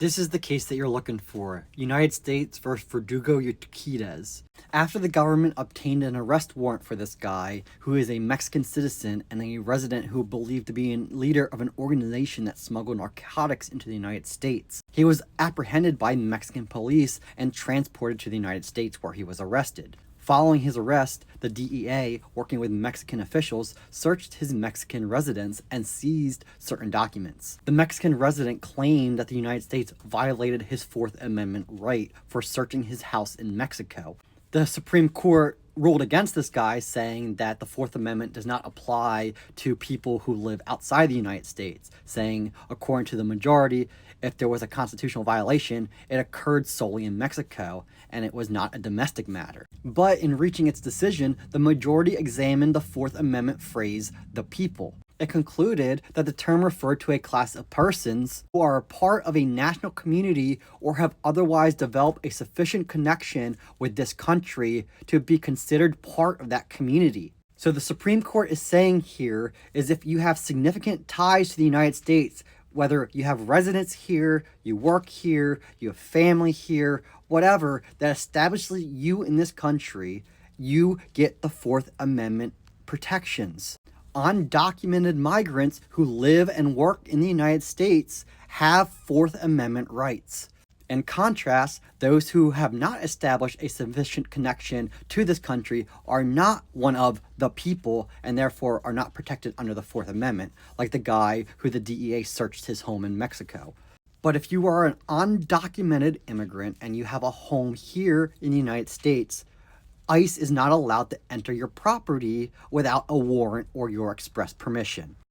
This is the case that you're looking for. United States versus Verdugo Urquidez. After the government obtained an arrest warrant for this guy, who is a Mexican citizen and a resident who believed to be a leader of an organization that smuggled narcotics into the United States. He was apprehended by Mexican police and transported to the United States where he was arrested. Following his arrest, the DEA, working with Mexican officials, searched his Mexican residence and seized certain documents. The Mexican resident claimed that the United States violated his Fourth Amendment right for searching his house in Mexico. The Supreme Court ruled against this guy, saying that the Fourth Amendment does not apply to people who live outside the United States, saying, according to the majority, if there was a constitutional violation, it occurred solely in Mexico, and it was not a domestic matter. But in reaching its decision, the majority examined the Fourth Amendment phrase, the people. It concluded that the term referred to a class of persons who are a part of a national community or have otherwise developed a sufficient connection with this country to be considered part of that community. So the Supreme Court is saying here is if you have significant ties to the United States, whether you have residence here, you work here, you have family here, whatever, that establishes you in this country, you get the Fourth Amendment protections. Undocumented migrants who live and work in the United States have Fourth Amendment rights. In contrast, those who have not established a sufficient connection to this country are not one of the people and therefore are not protected under the Fourth Amendment, like the guy who the DEA searched his home in Mexico. But if you are an undocumented immigrant and you have a home here in the United States, ICE is not allowed to enter your property without a warrant or your express permission.